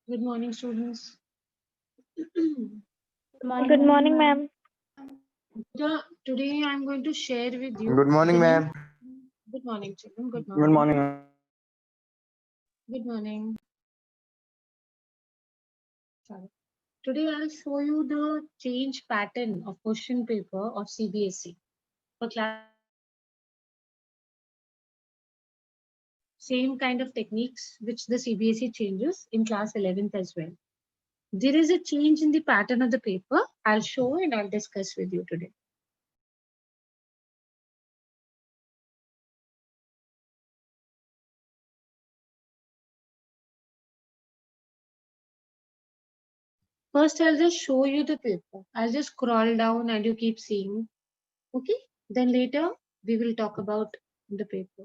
Good morning, students. Good morning, ma'am. Today I'm going to share with you. Good morning, ma'am. Good morning, children. Good Good morning. morning, ma'am. Good morning. Sorry. Today I'll show you the change pattern of question paper of CBSE for class. Same kind of techniques which the CBSE changes in class 11th as well. There is a change in the pattern of the paper. I'll show and I'll discuss with you today. First, I'll just show you the paper. I'll just scroll down and you keep seeing. Okay. Then later we will talk about the paper.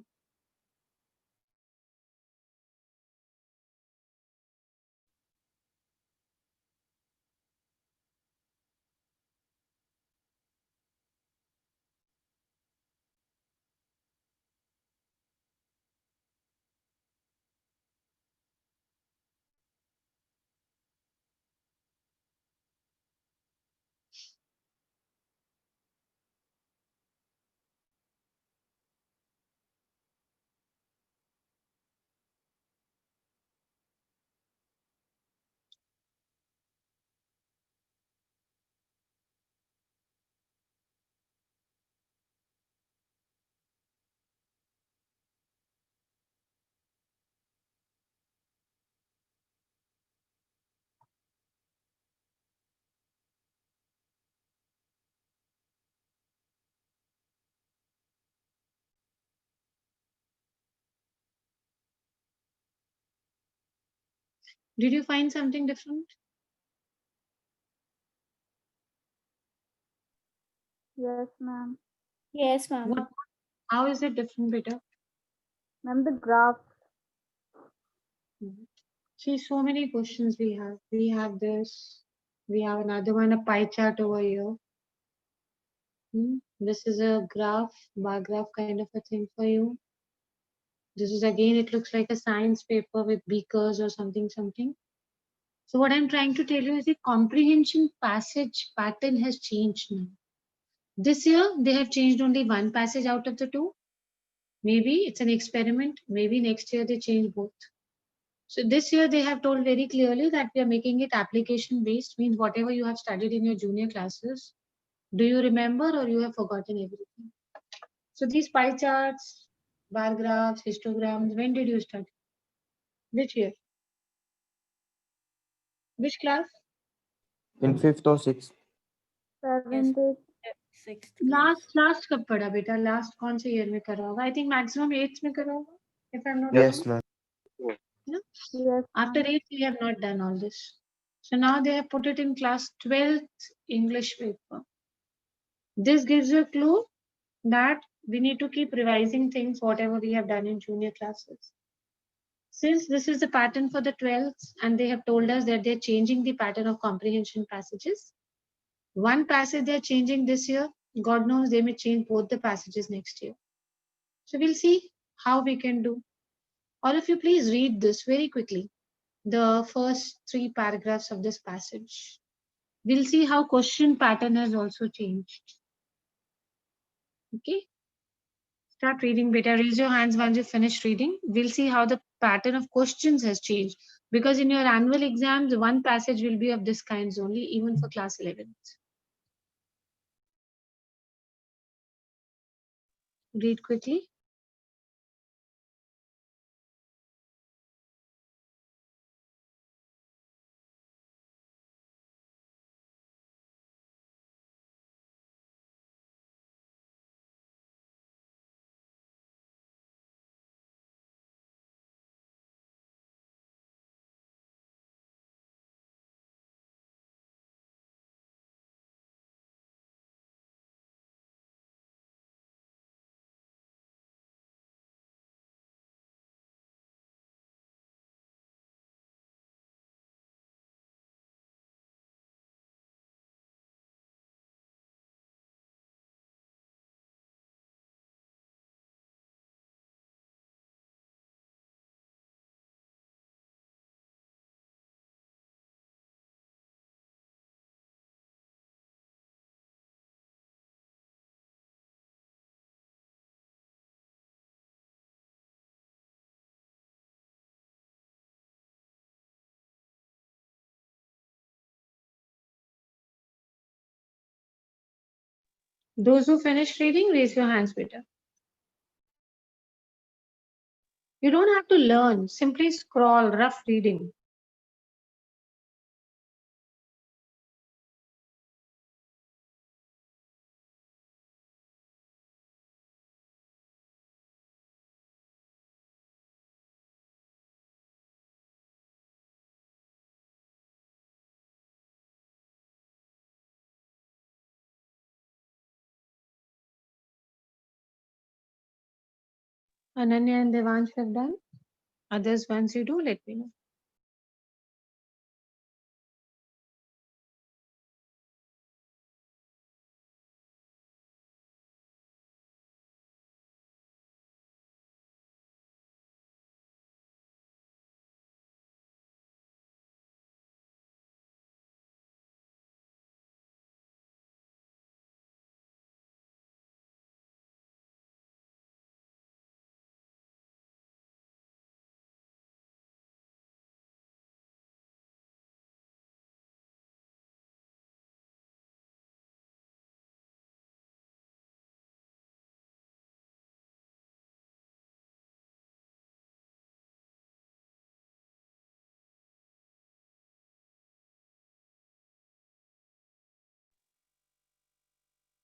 Did you find something different? Yes, ma'am. Yes, ma'am. What? How is it different, beta? Ma'am, the graph. See, so many questions we have. We have this. We have another one, a pie chart over here. This is a graph, bar graph kind of a thing for you. This is again, it looks like a science paper with beakers or something. So what I'm trying to tell you is the comprehension passage pattern has changed now. This year, they have changed only one passage out of the two. Maybe it's an experiment. Maybe next year they change both. So this year they have told very clearly that we are making it application based, means whatever you have studied in your junior classes, do you remember or you have forgotten everything? So these pie charts, bar graphs, histograms, when did you study? Which year? Which class? In fifth or sixth. 7th, 6th class. Last कब पढ़ा बेटा? Last कौन से year में करा होगा? I think maximum 8th में करा होगा, if I'm not Yes, wrong. ma'am. Yeah? yes, After 8th we have not done all this. So now they have put it in class 12th English paper. This gives you a clue that we need to keep revising things whatever we have done in junior classes. Since this is the pattern for the 12th and they have told us that they're changing the pattern of comprehension passages. One passage they're changing this year, God knows they may change both the passages next year. So we'll see how we can do. All of you please read this very quickly. The first 3 paragraphs of this passage. We'll see how question pattern has also changed. Okay. Start reading, beta. Raise your hands once you finish reading. We'll see how the pattern of questions has changed. Because in your annual exams, one passage will be of this kinds only, even for class 11th. Read quickly. Those who finished reading, raise your hands, beta. You don't have to learn. Simply scroll, rough reading. Ananya and Devansh have done. Others, once you do, let me know.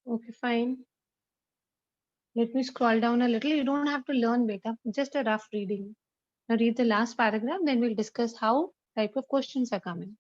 Okay, fine. Let me scroll down a little. You don't have to learn, beta. Just a rough reading. Now read the last paragraph, then we'll discuss how type of questions are coming.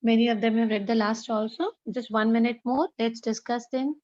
Many of them have read the last also. Just 1 minute more. Let's discuss then.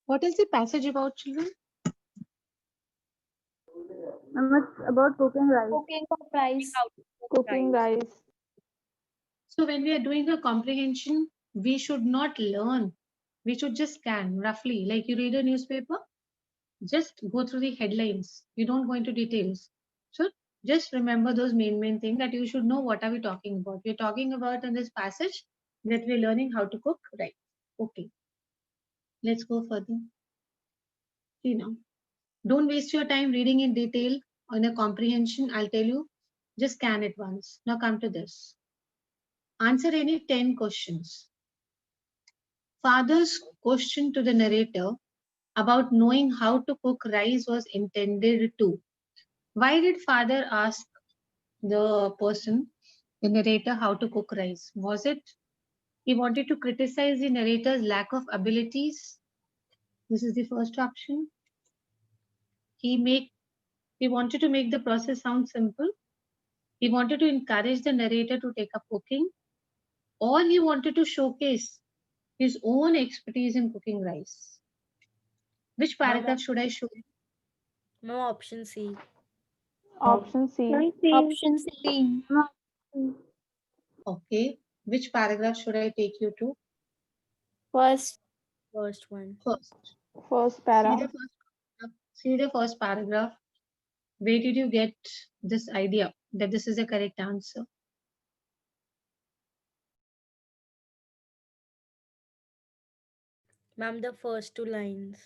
What is the passage about, children? It's about cooking rice. Cooking of rice. Cooking rice. So when we are doing a comprehension, we should not learn. We should just scan roughly, like you read a newspaper, just go through the headlines. You don't go into details. So just remember those main things that you should know what are we talking about. We're talking about in this passage that we're learning how to cook rice. Okay. Let's go further. See now. Don't waste your time reading in detail on a comprehension. I'll tell you, just scan it once. Now come to this. Answer any 10 questions. Father's question to the narrator about knowing how to cook rice was intended to. Why did father ask the person, the narrator, how to cook rice? Was it he wanted to criticize the narrator's lack of abilities? This is the first option. He wanted to make the process sound simple. He wanted to encourage the narrator to take up cooking, or he wanted to showcase his own expertise in cooking rice. Which paragraph should I show? No, option C. Option C. Option C. Okay. Which paragraph should I take you to? First. First one. First See para. the see the first paragraph. Where did you get this idea that this is the correct answer? Ma'am, the first 2 lines.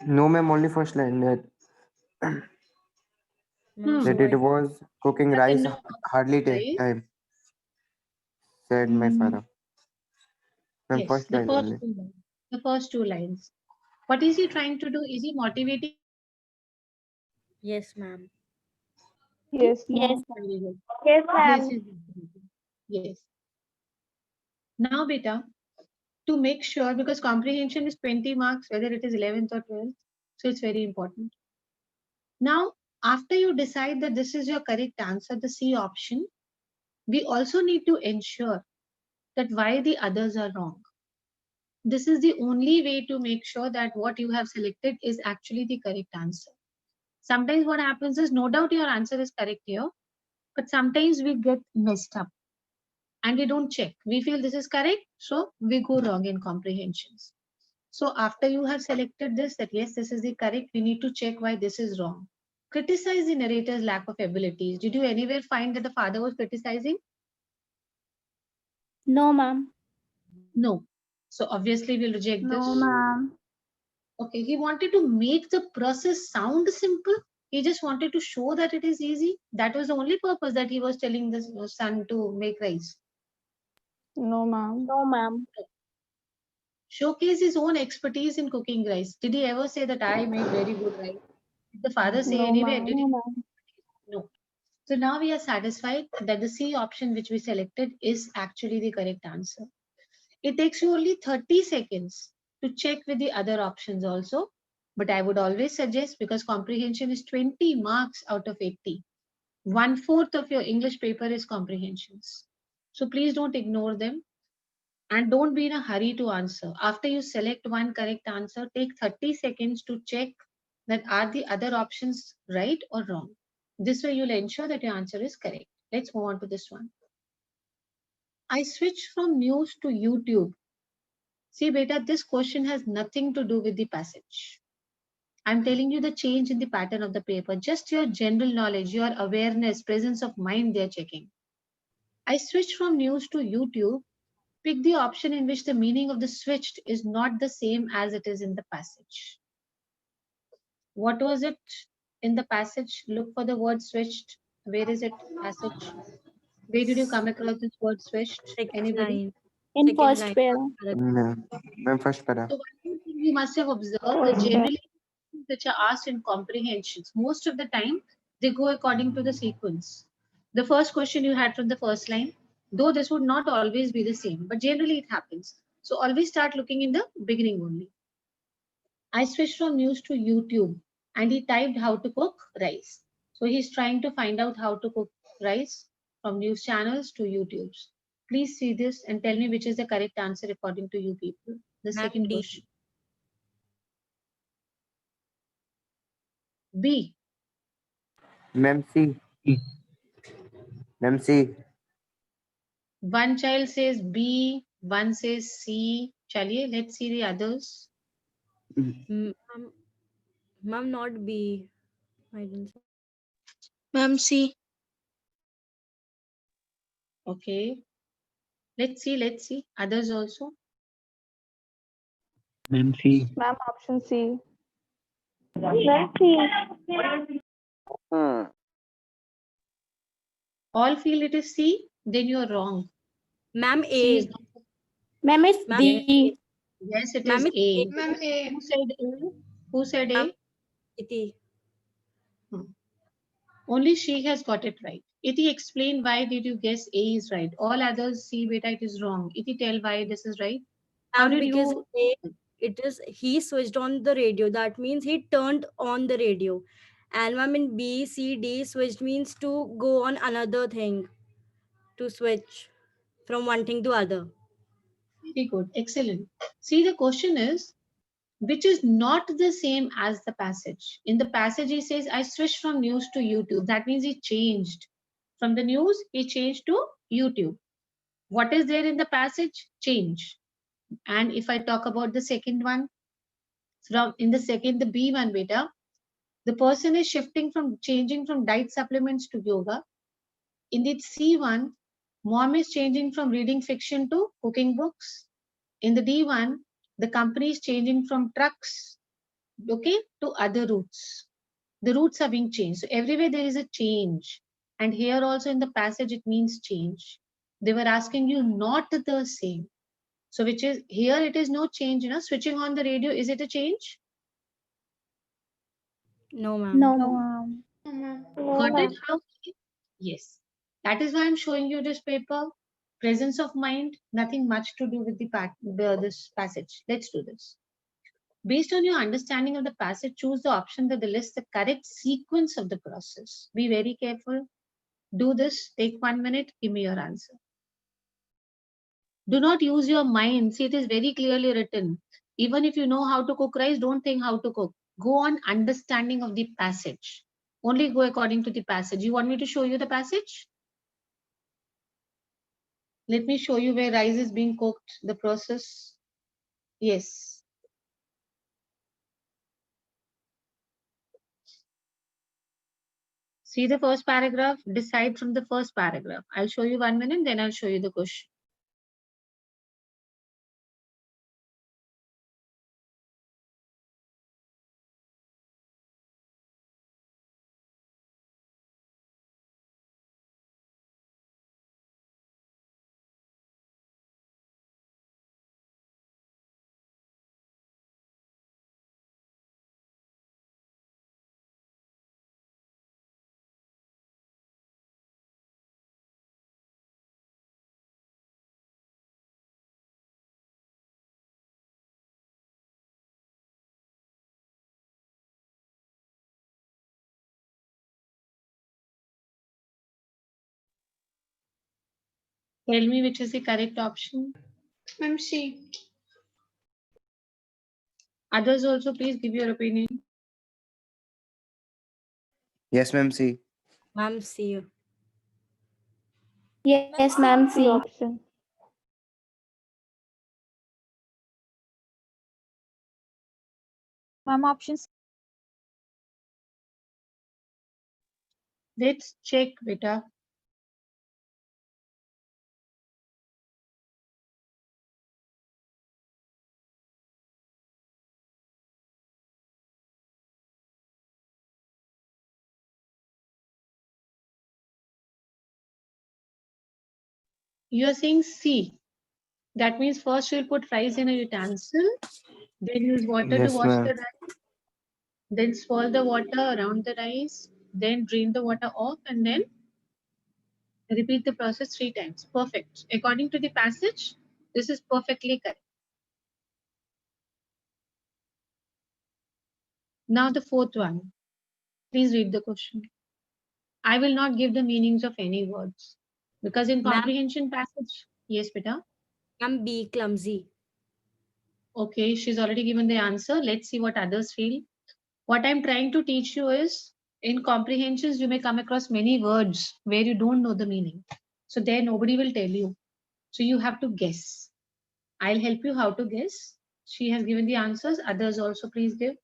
No, ma'am, only first line that, Ma'am, that so it was cooking But rice no, hardly take right? time, said my father. Ma'am, Yes, first the line first only. 2 lines. The first 2 lines. What is he trying to do? Is he motivating? yes, ma'am. Yes, Yes. ma'am. Very good. Yes, Yes, he's motivating. Yes. Now, beta, to make sure, because comprehension is 20 marks, whether it is 11th or 12th, so it's very important. Now, after you decide that this is your correct answer, the C option, we also need to ensure that why the others are wrong. This is the only way to make sure that what you have selected is actually the correct answer. Sometimes what happens is, no doubt your answer is correct here, but sometimes we get messed up and we don't check. We feel this is correct, so we go wrong in comprehensions. So after you have selected this, that yes, this is the correct, we need to check why this is wrong. Criticize the narrator's lack of abilities. Did you anywhere find that the father was criticizing? No, ma'am. No. So obviously we'll reject this. No, ma'am. Okay, he wanted to make the process sound simple. He just wanted to show that it is easy. That was the only purpose that he was telling the son to make rice. No, ma'am. No, ma'am. Showcase his own expertise in cooking rice. Did he ever say that I make very good rice? Did the father say No, anywhere? ma'am. Did he? No. So now we are satisfied that the C option which we selected is actually the correct answer. It takes you only 30 seconds to check with the other options also. But I would always suggest, because comprehension is 20 marks out of 80. 1/4 of your English paper is comprehensions. So please don't ignore them and don't be in a hurry to answer. After you select one correct answer, take 30 seconds to check that are the other options right or wrong. This way you'll ensure that your answer is correct. Let's move on to this one. I switched from news to YouTube. See, beta, this question has nothing to do with the passage. I'm telling you the change in the pattern of the paper, just your general knowledge, your awareness, presence of mind they're checking. I switched from news to YouTube pick the option in which the meaning of the switched is not the same as it is in the passage. What was it in the passage? Look for the word switched. Where is it? Passage. Where did you come across this word switched? Second Anybody? line. In Second first line. para. Ma'am, first para. So one thing you must have observed that Okay. generally which are asked in comprehensions, most of the time they go according to the sequence. The first question you had from the first line, though this would not always be the same, but generally it happens. So always start looking in the beginning only. I switched from news to YouTube and he typed how to cook rice. So he's trying to find out how to cook rice from news channels to YouTube's. Please see this and tell me which is the correct answer according to you people. The Ma'am, second D. question. B. Ma'am, C. Ma'am, C. One child says B, one says C. Chaliye, let's see the others. Ma'am, ma'am, not B. I didn't say. Ma'am, C. Okay. Let's see. Others also. Ma'am, C. Ma'am, option C. Ma'am, C. All feel it is C, then you're wrong. Ma'am, C is A. not. Ma'am, it's Ma'am, D. Yes, it Ma'am, is it's A. Ma'am, Who said A? Who said Ma'am, A? Iti. Only she has got it right. Iti, explain why did you guess A is right? All others see beta it is wrong. Iti, tell why this is right. How did Because you? A, it is he switched on the radio. That means he turned on the radio. And ma'am, in B, C, D, switched means to go on another thing, to switch from one thing to other. Very good. Excellent. See, the question is, which is not the same as the passage. In the passage, he says, I switched from news to YouTube. That means he changed. From the news, he changed to YouTube. What is there in the passage? Change. And if I talk about the second one, from in the second, the B one beta, the person is changing from diet supplements to yoga. In the C1, mom is changing from reading fiction to cooking books. In the D1, the company is changing from trucks, okay, to other routes. The routes are being changed. So everywhere there is a change. And here also in the passage, it means change. They were asking you not the same. So which is here it is no change, switching on the radio, is it a change? No, ma'am. No. No, ma'am. Got it? How? Yes. That is why I'm showing you this paper. Presence of mind, nothing much to do with this passage. Let's do this. Based on your understanding of the passage, choose the option that lists the correct sequence of the process. Be very careful. Do this. Take 1 minute. Give me your answer. Do not use your mind. See, it is very clearly written. Even if you know how to cook rice, don't think how to cook. Go on understanding of the passage. Only go according to the passage. You want me to show you the passage? Let me show you where rice is being cooked, the process. Yes. See the first paragraph, decide from the first paragraph. I'll show you 1 minute, then I'll show you the question. Tell me which is the correct option. Ma'am, C. Others also, please give your opinion. Yes, ma'am, C. Ma'am, C. Yes, ma'am, C C. option. Ma'am, option C. Let's check, beta. You are saying C. That means first you'll put rice in a utensil, then use water to Yes, wash ma'am. the rice, then swirl the water around the rice, then drain the water off, and then repeat the process 3 times. Perfect. According to the passage, this is perfectly correct. Now the fourth one. Please read the question. I will not give the meanings of any words because in Ma'am. comprehension passage, yes, beta. Ma'am, B, clumsy. Okay, she's already given the answer. Let's see what others feel. What I'm trying to teach you is in comprehensions, you may come across many words where you don't know the meaning. So there nobody will tell you. So you have to guess. I'll help you how to guess. She has given the answers. Others also please give.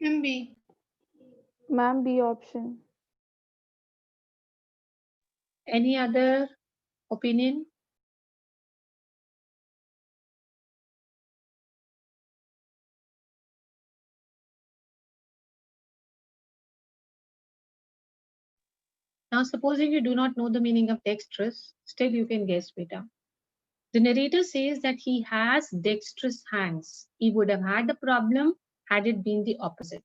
MB. Ma'am, B option. Any other opinion? Now, supposing you do not know the meaning of dexterous, still you can guess, beta. The narrator says that he has dexterous hands. He would have had a problem had it been the opposite.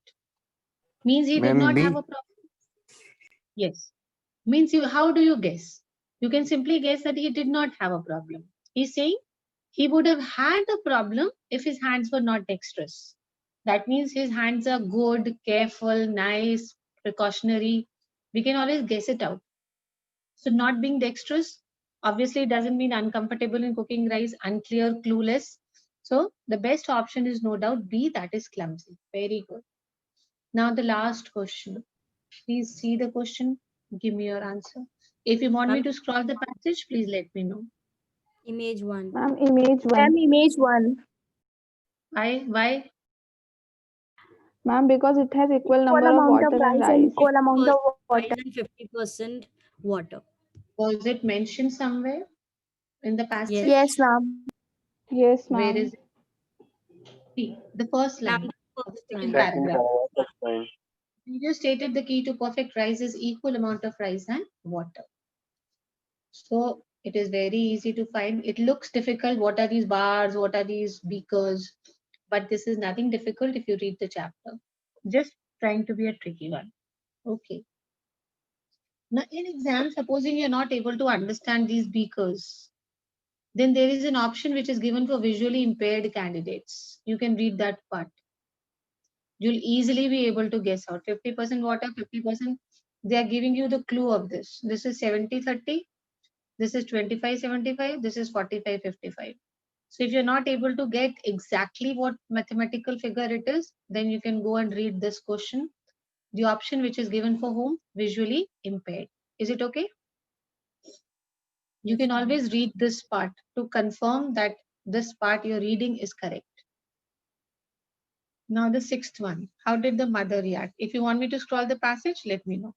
Means he did Ma'am, not B. have a problem. Yes. Means you, how do you guess? You can simply guess that he did not have a problem. He's saying he would have had a problem if his hands were not dexterous. That means his hands are good, careful, nice, precautionary. We can always guess it out. So not being dexterous obviously doesn't mean uncomfortable in cooking rice, unclear, clueless. So the best option is no doubt B, that is clumsy. Very good. Now the last question. Please see the question. Give me your answer. If you want me Ma'am, to scroll the passage, please let me know. image 1. Ma'am, image Ma'am, 1. image 1. Why? Why? Ma'am, because it has equal Equal number of amount of water and rice and rice. equal amount of water. And 50% water. Was it mentioned somewhere in the passage? Yes, ma'am. Yes, Where ma'am. is it? See, the first Ma'am, line the of the first second line. paragraph. You just stated the key to perfect rice is equal amount of rice and water. So it is very easy to find. It looks difficult. What are these bars? What are these beakers? But this is nothing difficult if you read the chapter. Just trying to be a tricky one. Okay. Now in exam, supposing you're not able to understand these beakers, then there is an option which is given for visually impaired candidates. You can read that part. You'll easily be able to guess out 50% water, 50%. They are giving you the clue of this. This is 70-30. This is 25-75. This is 45-55. So if you're not able to get exactly what mathematical figure it is, then you can go and read this question. The option which is given for whom? Visually impaired. Is it okay? You can always read this part to confirm that this part you're reading is correct. Now the sixth one. How did the mother react? If you want me to scroll the passage, let me know.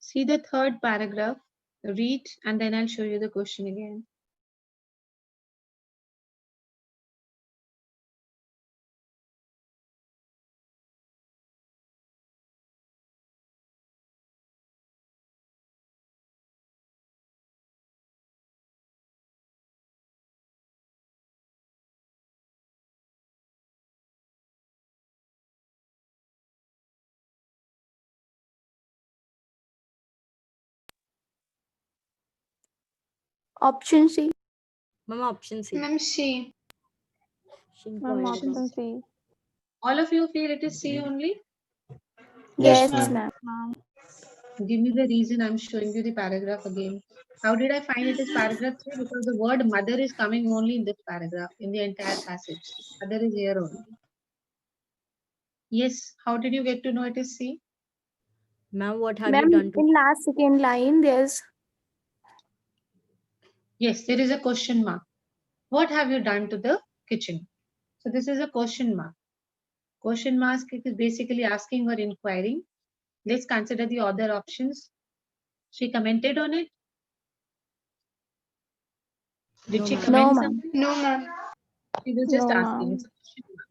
See the third paragraph, read, and then I'll show you the question again. Option C. Ma'am, option C. Ma'am, C. She'll go Ma'am, ahead. option C. All of you feel it is C only? Yes, Yes, ma'am. ma'am. Give me the reason. I'm showing you the paragraph again. How did I find it is paragraph 3? Because the word mother is coming only in this paragraph, in the entire passage. Mother is here only. Yes. How did you get to know it is C? Ma'am, what have you Ma'am, done to? in last second line, there's Yes, there is a question mark. What have you done to the kitchen? So this is a question mark. Question mark is basically asking or inquiring. Let's consider the other options. She commented on it. Did No, she ma'am. comment no, ma'am. something? No, ma'am. She was just No, asking. ma'am. It's a question mark.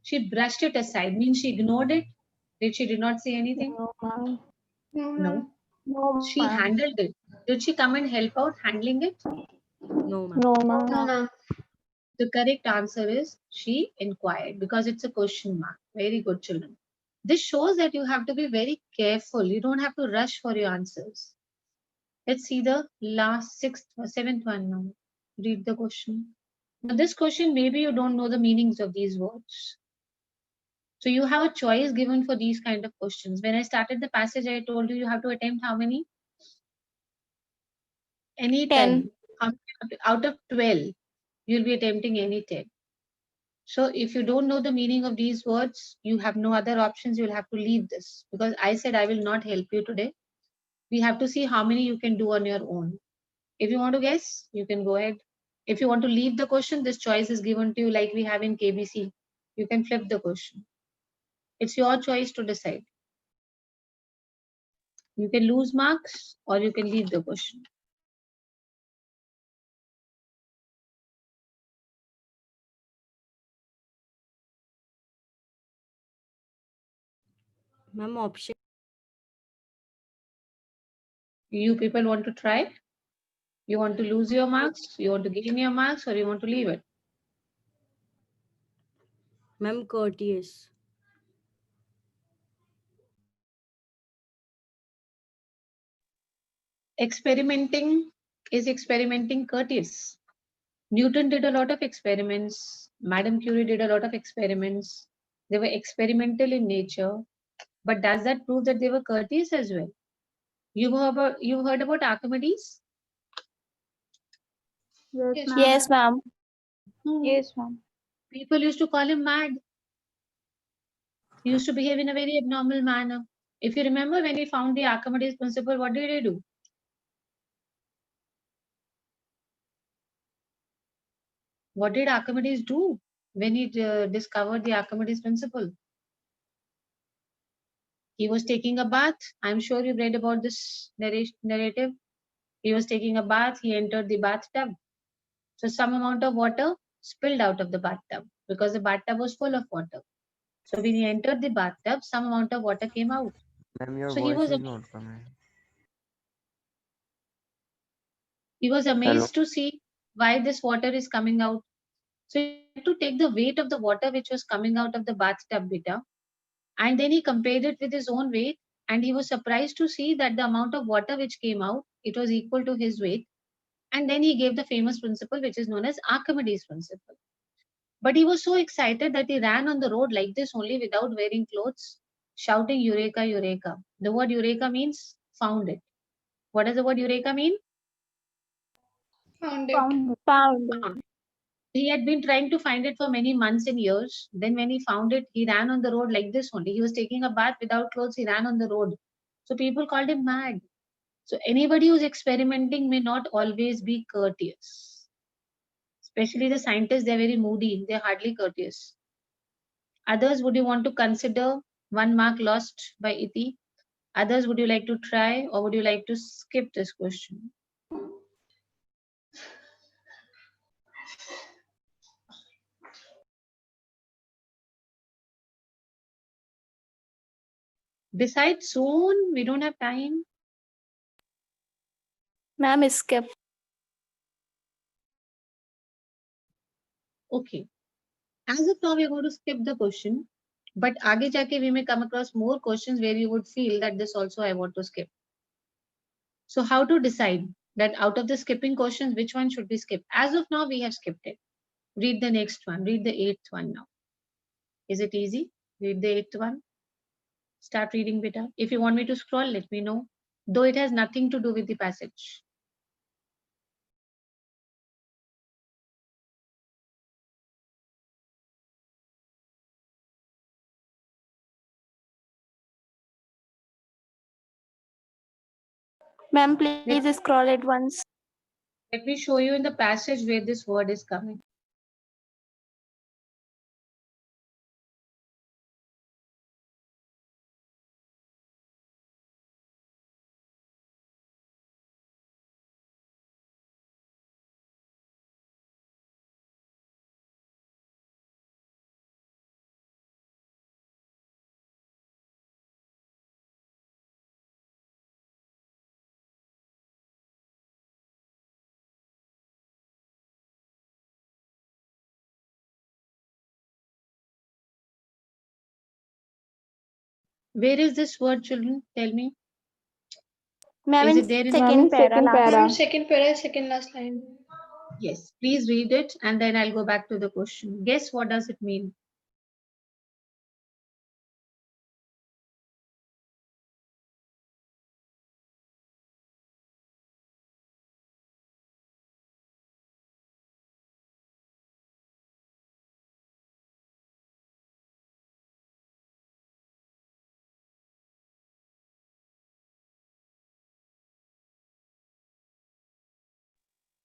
She brushed it aside. Means she ignored it. Did not say anything? No, ma'am. No, No. ma'am. No, She ma'am. handled it. Did she come and help out handling it? No, ma'am. No, No, ma'am. ma'am. The correct answer is she inquired because it's a question mark. Very good, children. This shows that you have to be very careful. You don't have to rush for your answers. Let's see the last sixth or seventh one now. Read the question. Now, this question, maybe you don't know the meanings of these words. So you have a choice given for these kind of questions. When I started the passage, I told you have to attempt how many? Any 10. 10. Out of 12, you'll be attempting any 10. So if you don't know the meaning of these words, you have no other options. You'll have to leave this because I said I will not help you today. We have to see how many you can do on your own. If you want to guess, you can go ahead. If you want to leave the question, this choice is given to you like we have in KBC. You can flip the question. It's your choice to decide. You can lose marks or you can leave the question. Ma'am, option. You people want to try? You want to lose your marks? You want to gain your marks or you want to leave it? Ma'am, courteous. Experimenting is experimenting courteous. Newton did a lot of experiments. Madame Curie did a lot of experiments. They were experimental in nature. But does that prove that they were courteous as well? You've heard about Archimedes? Yes, Yes, ma'am. Yes, ma'am. Yes, ma'am. People used to call him mad. He used to behave in a very abnormal manner. If you remember when he found the Archimedes principle, what did he do? What did Archimedes do when he discovered the Archimedes principle? He was taking a bath. I'm sure you've read about this narrative. He was taking a bath. He entered the bathtub. So some amount of water spilled out of the bathtub because the bathtub was full of water. So when he entered the bathtub, some amount of water came out. Ma'am, your So he voice was is not coming. Hello. amazed to see why this water is coming out. So he had to take the weight of the water which was coming out of the bathtub beta, and then he compared it with his own weight, and he was surprised to see that the amount of water which came out, it was equal to his weight. And then he gave the famous principle which is known as Archimedes principle. But he was so excited that he ran on the road like this only without wearing clothes, shouting Eureka, Eureka. The word Eureka means found it. What does the word Eureka mean? Found it. Found. Found. Found. He had been trying to find it for many months and years. Then when he found it, he ran on the road like this only. He was taking a bath without clothes. He ran on the road. So people called him mad. So anybody who's experimenting may not always be courteous. Especially the scientists, they're very moody. They're hardly courteous. Others, would you want to consider 1 mark lost by Iti? Others, would you like to try or would you like to skip this question? Decide soon. We don't have time. Ma'am, skip. Okay. As of now, we're going to skip the question. But aage jaake we may come across more questions where you would feel that this also I want to skip. So how to decide that out of the skipping questions, which one should be skipped? As of now, we have skipped it. Read the next one. Read the eighth one now. Is it easy? Read the eighth one. Start reading, beta. If you want me to scroll, let me know. Though it has nothing to do with the passage. Ma'am, please scroll it once. Let me show you in the passage where this word is coming. Where is this word, children? Tell me. Ma'am, Is in it there in second para. Ma'am, second para, second last line. Yes, please read it and then I'll go back to the question. Guess what does it mean?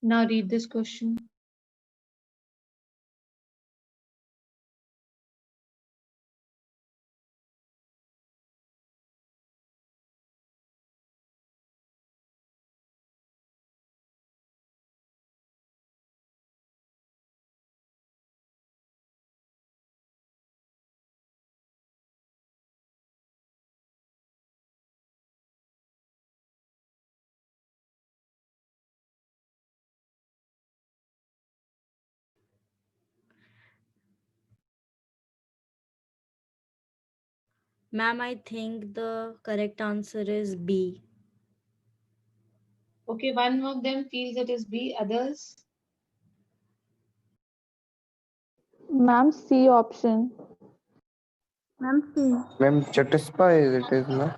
Now read this question. Ma'am, I think the correct answer is B. Okay, one of them feels it is B, others? Ma'am, C option. Ma'am, C. Ma'am, Chatispa it is, no?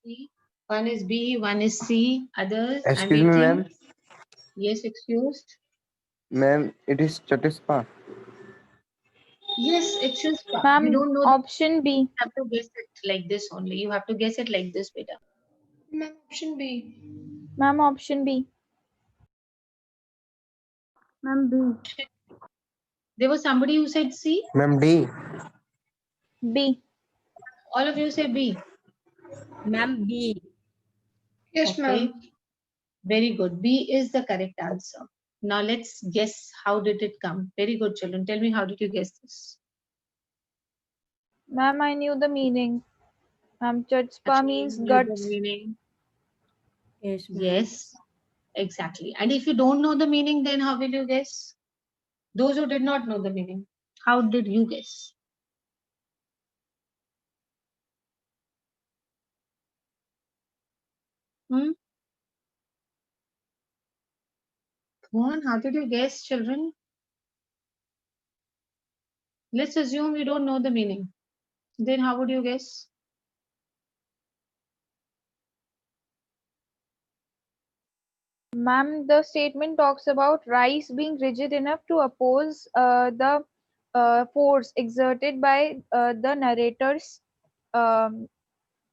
C. One is B, one is C, others? I'm Excuse me, waiting. ma'am. Yes, excused. Ma'am, it is Chatispa. Yes, it should. You Ma'am, don't know. option B. You have to guess it like this only. You have to guess it like this, beta. Ma'am, option B. Ma'am, option B. Ma'am, B. There was somebody who said C. Ma'am, D. B. All of you say B. Ma'am, B. Yes, Okay. ma'am. Very good. B is the correct answer. Now let's guess how did it come. Very good, children. Tell me, how did you guess this? Ma'am, I knew the meaning. Ma'am, Chatspa Actually, means you know the guts. meaning. Yes, ma'am. Yes, exactly. And if you don't know the meaning, then how will you guess? Those who did not know the meaning, how did you guess? Hmm? Come on, how did you guess, children? Let's assume you don't know the meaning. Then how would you guess? Ma'am, the statement talks about rice being rigid enough to oppose the force exerted by the um,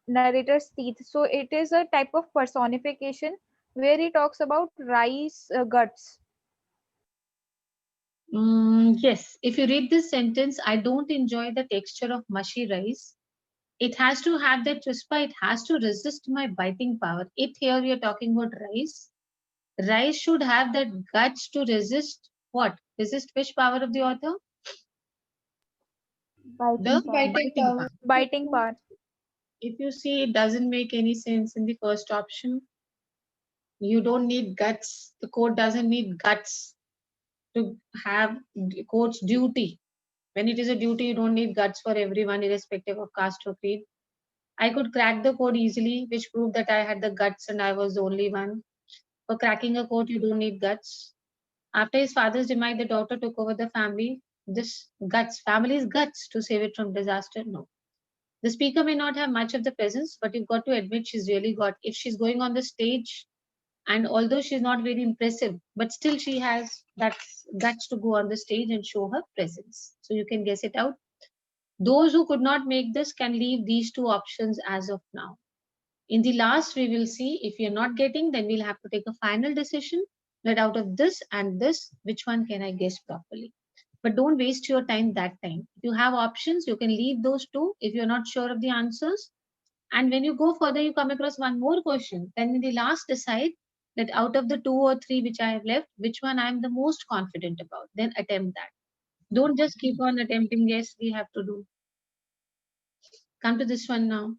narrator's teeth. So it is a type of personification where he talks about rice guts. Yes, if you read this sentence, I don't enjoy the texture of mushy rice. It has to have that chispa, it has to resist my biting power. It here we are talking about rice. Rice should have that guts to resist what? Resist which power of the author? The biting power. Biting power. If you see, it doesn't make any sense in the first option. You don't need guts. The court doesn't need guts to have court's duty. When it is a duty, you don't need guts for everyone, irrespective of caste or creed. I could crack the code easily, which proved that I had the guts and I was the only one. For cracking a code, you don't need guts. After his father's demise, the daughter took over the family. This guts, family's guts to save it from disaster. No. The speaker may not have much of the presence, but you've got to admit she's really got. If she's going on the stage, and although she's not very impressive, but still she has that guts to go on the stage and show her presence. So you can guess it out. Those who could not make this can leave these two options as of now. In the last, we will see if you're not getting, then we'll have to take a final decision that out of this and this, which one can I guess properly. But don't waste your time that time. If you have options, you can leave those two if you're not sure of the answers. And when you go further, you come across one more question. Then in the last, decide that out of the 2 or 3 which I have left, which one I am the most confident about. Then attempt that. Don't just keep on attempting, yes, we have to do. Come to this one now.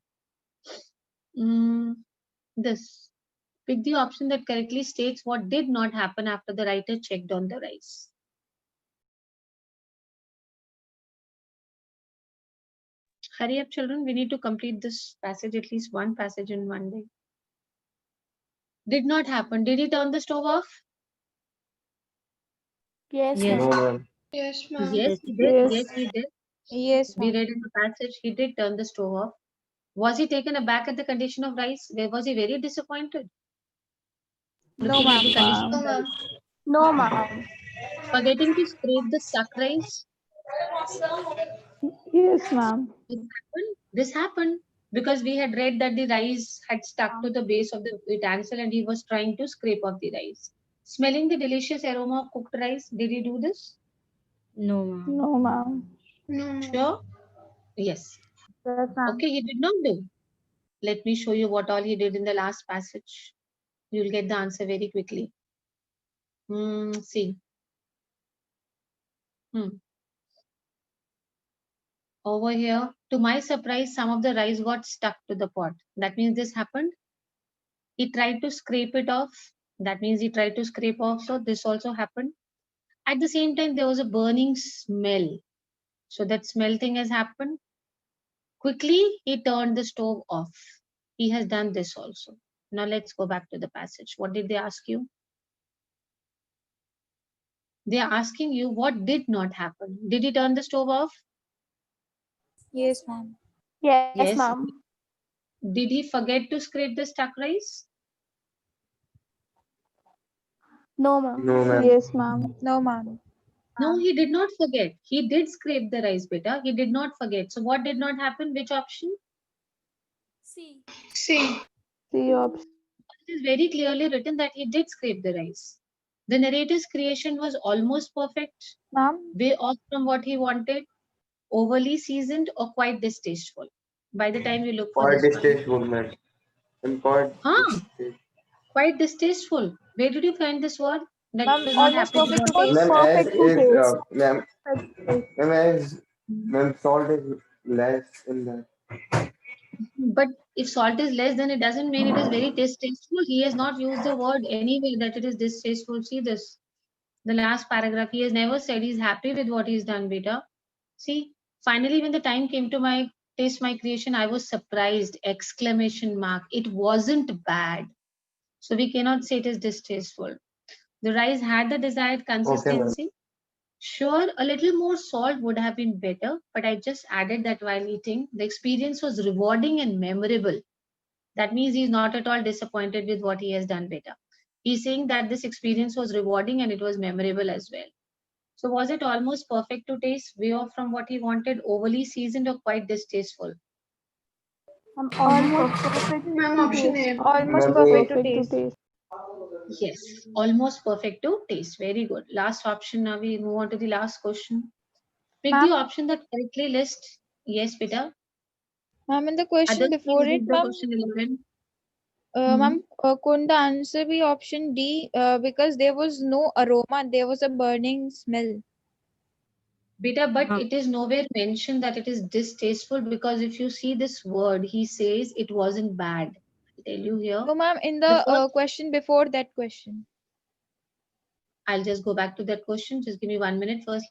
This. Pick the option that correctly states what did not happen after the writer checked on the rice. Hurry up, children. We need to complete this passage, at least one passage in one day. Did not happen. Did he turn the stove off? Yes, Yes. No, ma'am. ma'am. Yes, he did. Yes. Yes, he did. Yes, We ma'am. read in the passage, he did turn the stove off. Was he taken aback at the condition of rice? Was he very disappointed? No, Looking at the ma'am. condition of rice. No, ma'am. Forgetting to scrape the stuck rice. Yes, ma'am. This happened because we had read that the rice had stuck to the base of the utensil and he was trying to scrape off the rice. Smelling the delicious aroma of cooked rice, did he do this? No, ma'am. No, ma'am. Sure. Yes. Yes, ma'am. Okay, he did not do. Let me show you what all he did in the last passage. You'll get the answer very quickly. See. Over here, to my surprise, some of the rice got stuck to the pot. That means this happened. He tried to scrape it off. That means he tried to scrape off. So this also happened. At the same time, there was a burning smell. So that smell thing has happened. Quickly, he turned the stove off. He has done this also. Now let's go back to the passage. What did they ask you? They are asking you what did not happen. Did he turn the stove off? Yes, ma'am. Yes, Yes. ma'am. Did he forget to scrape the stuck rice? No, ma'am. No, ma'am. Yes, ma'am. No, ma'am. No, he did not forget. He did scrape the rice, beta. He did not forget. So what did not happen? Which option? C. C option. It is very clearly written that he did scrape the rice. The narrator's creation was almost perfect, Ma'am. way off from what he wanted, overly seasoned, or quite distasteful. By the time you look for Quite this one. distasteful, ma'am. And quite distasteful. Quite distasteful. Where did you find this word? That Ma'am, was not almost happy with perfect what to he- taste. Ma'am, as Perfect to is, taste. ma'am, ma'am, as, Mhm. ma'am, salt is less in that. But if salt is less, then it doesn't mean it is very distasteful. He has not used the word anyway that it is distasteful. See this. The last paragraph, he has never said he's happy with what he's done, beta. See, finally, when the time came to my taste my creation, I was surprised! Exclamation mark. It wasn't bad. So we cannot say it is distasteful. The rice had the desired Okay, ma'am. consistency. Sure, a little more salt would have been better, but I just added that while eating. The experience was rewarding and memorable. That means he's not at all disappointed with what he has done better. He's saying that this experience was rewarding and it was memorable as well. So was it almost perfect to taste, way off from what he wanted, overly seasoned, or quite distasteful? Almost perfect to taste. Almost Ma'am, perfect to Perfect to taste. taste. Yes, almost perfect to taste. Very good. Last option. Now we move on to the last question. Pick the Ma'am? option that correctly lists. Yes, beta. Ma'am, in the question Others, before please it, read the ma'am, question 11. ma'am, couldn't the answer be option D? Because there was no aroma, there was a burning smell. Beta, but it is nowhere mentioned that it is distasteful, because if you see this word, he says it wasn't bad. I tell you here. No, ma'am, in The the first, question before that question. I'll just go back to that question. Just give me 1 minute first.